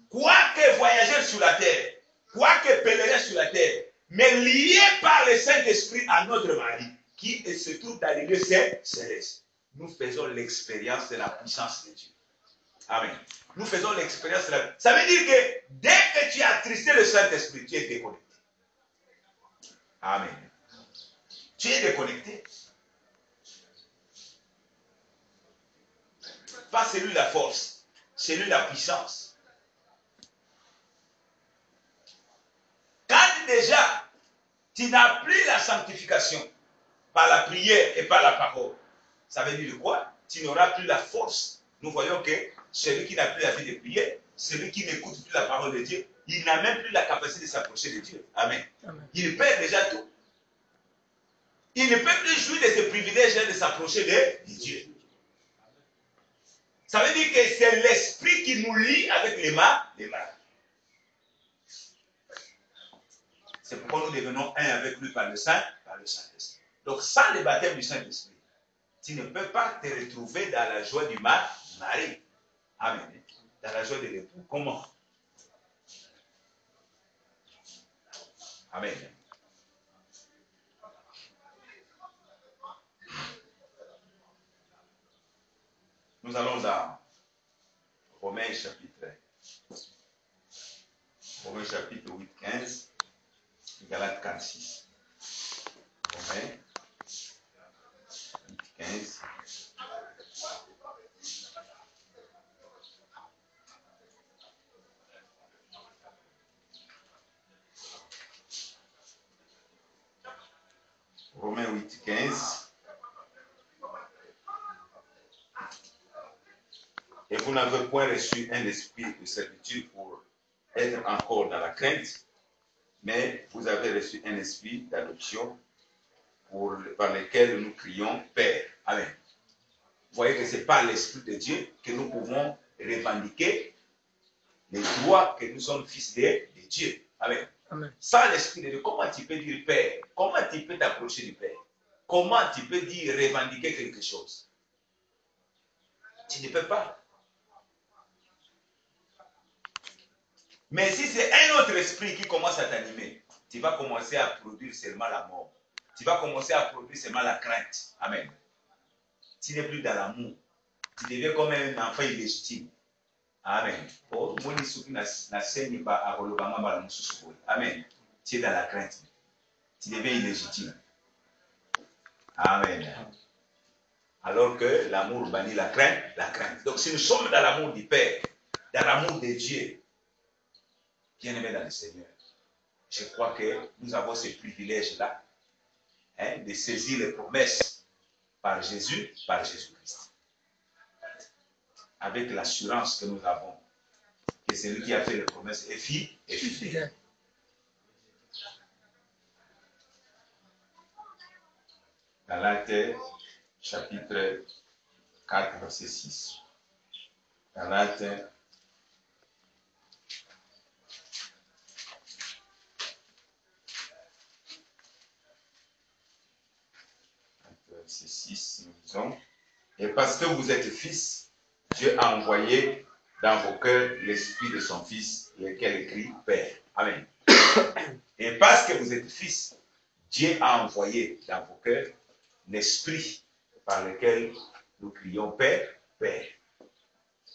Speaker 1: Quoique voyageurs sur la terre, quoique pèlerins sur la terre, mais liés par le Saint-Esprit à notre mari, qui se trouve dans les lieux célestes, nous faisons l'expérience de la puissance de Dieu. Amen. Nous faisons l'expérience de la... Ça veut dire que dès que tu as attristé le Saint-Esprit, tu es déconnecté. Amen. Tu es déconnecté. Pas c'est lui la force, c'est lui la puissance. Quand déjà tu n'as plus la sanctification par la prière et par la parole, ça veut dire quoi? Tu n'auras plus la force. Nous voyons que celui qui n'a plus la vie de prière, celui qui n'écoute plus la parole de Dieu, il n'a même plus la capacité de s'approcher de Dieu. Amen. Amen. Il perd déjà tout. Il ne peut plus jouir de ce privilège de s'approcher de Dieu. Ça veut dire que c'est l'esprit qui nous lie avec les mains. C'est pourquoi nous devenons un avec lui par le Saint-Esprit. Donc sans le baptême du Saint-Esprit, tu ne peux pas te retrouver dans la joie du mari. Amen. Dans la joie de l'époux. Comment? Amen. Nous allons dans Romains chapitre 8, 15, Galates 46. Romains 8, 15. Romains 8, 15. Et vous n'avez point reçu un esprit de servitude pour être encore dans la crainte, mais vous avez reçu un esprit d'adoption par lequel nous crions Père. Amen. Vous voyez que c'est par l'Esprit de Dieu que nous pouvons revendiquer les droits que nous sommes fils de Dieu. Amen. Amen. Sans l'Esprit de Dieu, comment tu peux dire Père? Comment tu peux t'approcher du Père? Comment tu peux dire revendiquer quelque chose? Tu ne peux pas. Mais si c'est un autre esprit qui commence à t'animer, tu vas commencer à produire seulement la mort. Tu vas commencer à produire seulement la crainte. Amen.
Speaker 2: tu n'es plus dans l'amour. Tu deviens comme un enfant illégitime. Amen. Oh, moi, je suis Amen. Tu es dans la crainte. Tu deviens illégitime. Amen. Alors que l'amour bannit la crainte, la crainte. Donc, si nous sommes dans l'amour du Père, dans l'amour de Dieu, bien-aimés dans le Seigneur, je crois que nous avons ce privilège-là, hein, de saisir les promesses par Jésus-Christ. Avec l'assurance que nous avons, que celui qui a fait les promesses est fidèle. Galates, chapitre 4, verset 6. Galates, verset 6, nous disons, et parce que vous êtes fils, Dieu a envoyé dans vos cœurs l'esprit de son Fils, lequel écrit Père. Amen. Et parce que vous êtes fils, Dieu a envoyé dans vos cœurs l'esprit par lequel nous crions Père, Père.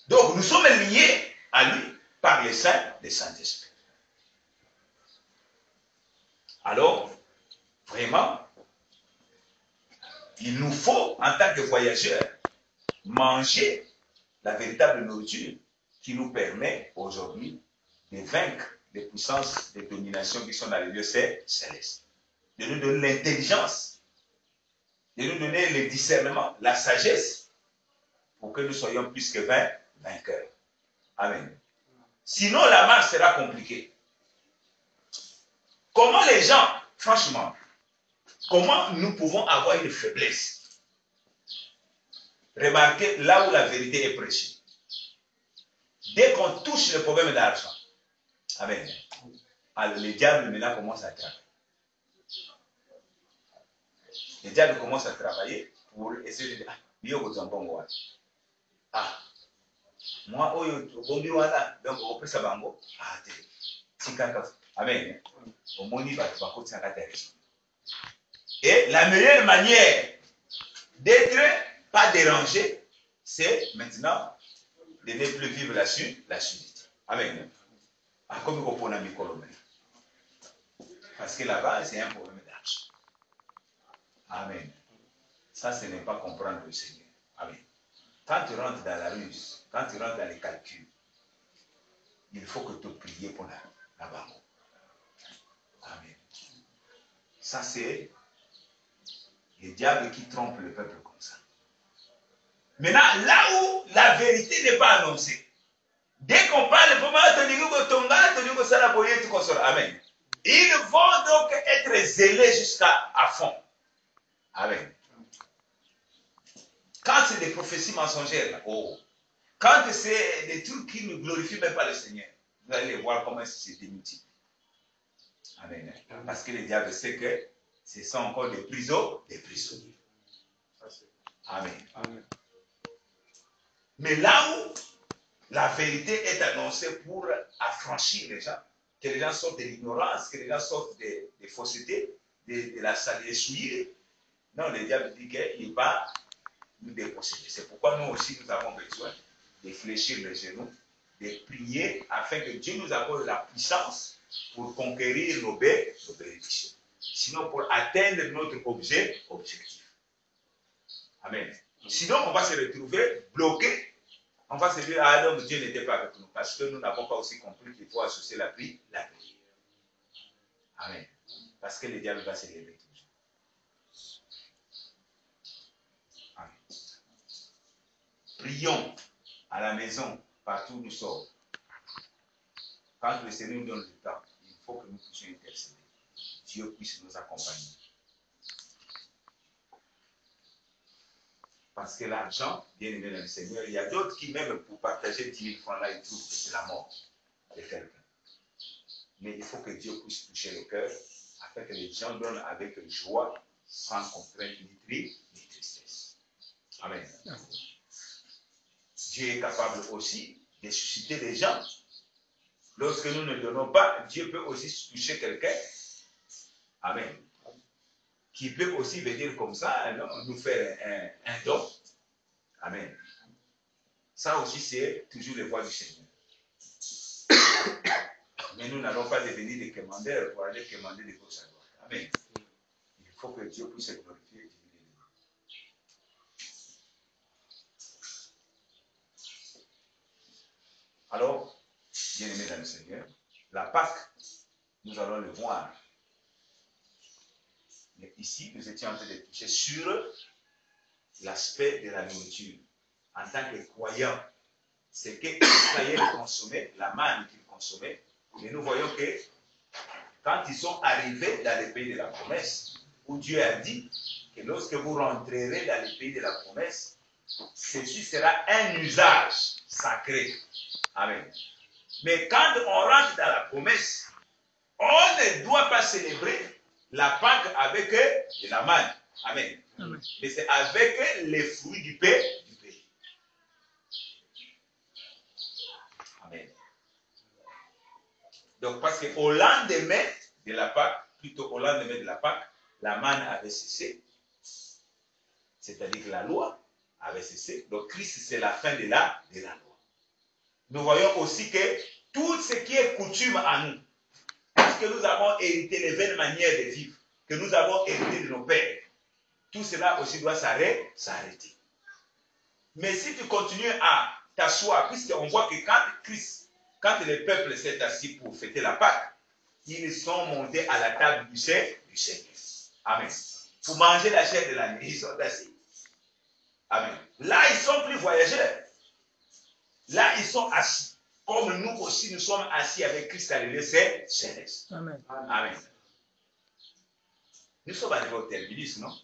Speaker 2: Donc nous sommes liés à lui par les Saint-Esprit. Alors, vraiment, il nous faut, en tant que voyageurs, manger la véritable nourriture qui nous permet aujourd'hui de vaincre les puissances de domination qui sont dans les lieux célestes. De nous donner l'intelligence, de nous donner le discernement, la sagesse, pour que nous soyons plus que vainqueurs. Amen. Sinon, la marche sera compliquée. Comment les gens, franchement, comment nous pouvons avoir une faiblesse? Remarquez là où la vérité est prêchée. Dès qu'on touche le problème d'argent, amen, alors le diable maintenant commence à travailler. Le diable commence à travailler pour essayer de dire, moi, donc on peut savoir, amen. Et la meilleure manière d'être pas dérangé, c'est maintenant de ne plus vivre la suite. Amen. Parce que là-bas, c'est un problème d'argent. Amen. Ça, ce n'est pas comprendre le Seigneur. Amen. Quand tu rentres dans la ruse, quand tu rentres dans les calculs, il faut que tu pries pour la banque. Amen. Ça, c'est le diable qui trompe le peuple comme ça. Maintenant, là où la vérité n'est pas annoncée, dès qu'on parle, amen. Ils vont donc être zélés jusqu'à fond. Amen. Quand c'est des prophéties mensongères, là, quand c'est des trucs qui ne glorifient même pas le Seigneur, vous allez voir comment c'est démultiplié. Amen. Parce que le diable sait que ce sont encore des prisonniers. Amen. Amen. Mais là où la vérité est annoncée pour affranchir les gens, que les gens sortent de l'ignorance, que les gens sortent des faussetés, de la saleté souillée, non, le diable dit qu'il va nous déposséder. C'est pourquoi nous aussi, nous avons besoin de fléchir les genoux, de prier afin que Dieu nous accorde la puissance pour conquérir nos bénédictions. Sinon, pour atteindre notre objectif. Amen. Sinon, on va se retrouver bloqué. On va se dire, ah non, Dieu n'était pas avec nous. Parce que nous n'avons pas aussi compris qu'il faut associer la prière. Amen. Parce que le diable va se lever toujours. Amen. Prions à la maison, partout où nous sommes. Quand le Seigneur nous donne le temps, il faut que nous puissions intercéder. Dieu puisse nous accompagner. Parce que l'argent, bien aimé dans le Seigneur, il y a d'autres qui, même pour partager 10 000 francs là, ils trouvent que c'est la mort de quelqu'un. Mais il faut que Dieu puisse toucher le cœur afin que les gens donnent avec joie, sans contrainte ni tristesse. Amen. Dieu est capable aussi de susciter des gens. Lorsque nous ne donnons pas, Dieu peut aussi toucher quelqu'un. Amen. Qui peut aussi venir comme ça, non, nous faire un don. Amen. Ça aussi, c'est toujours les voies du Seigneur. Mais nous n'allons pas devenir des commandeurs pour aller commander des gauche à droite. Amen. Il faut que Dieu puisse se glorifier. Alors, bien-aimés dans le Seigneur, la Pâque, nous allons le voir. Mais ici, nous étions en train de toucher sur l'aspect de la nourriture. En tant que croyant, c'est que Israël consommait, la manne qu'il consommait, mais nous voyons que quand ils sont arrivés dans le pays de la promesse, où Dieu a dit que lorsque vous rentrerez dans le pays de la promesse, ceci sera un usage sacré. Amen. Mais quand on rentre dans la promesse, on ne doit pas célébrer la Pâque avec de la manne. Amen. Amen. Mais c'est avec les fruits du pays. Amen. Donc, parce qu'au lendemain de la Pâque, plutôt au lendemain de la Pâque, la manne avait cessé. C'est-à-dire que la loi avait cessé. Donc, Christ, c'est la fin de la loi. Nous voyons aussi que tout ce qui est coutume à nous, parce que nous avons hérité les vaines manières de vivre, que nous avons hérité de nos pères, tout cela aussi doit s'arrêter. Mais si tu continues à t'asseoir, puisqu'on voit que quand le peuple s'est assis pour fêter la Pâque, ils sont montés à la table du Seigneur. Amen. Pour manger la chair de l'agneau, ils sont assis. Amen. Là, ils ne sont plus voyageurs. Là, ils sont assis. Comme nous aussi, nous sommes assis avec Christ à l'église céleste. Amen. Amen. Nous sommes arrivés au terminus, non?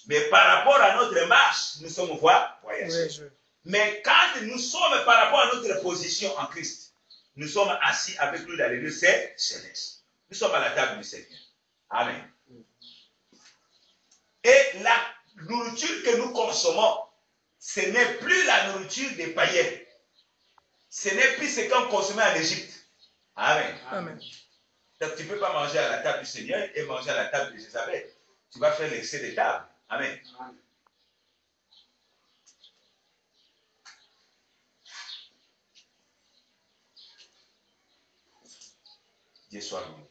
Speaker 2: Mais par rapport à notre marche, nous sommes voyageurs. Oui, mais quand nous sommes par rapport à notre position en Christ, nous sommes assis avec lui dans l'église céleste. Nous sommes à la table du Seigneur. Amen. Et la nourriture que nous consommons, ce n'est plus la nourriture des païens. Ce n'est plus ce qu'on consommait en Égypte. Amen. Amen. Donc tu ne peux pas manger à la table du Seigneur et manger à la table de Jézabel. Tu vas faire l'excès de table. Amen. Amen. Dieu soit loué.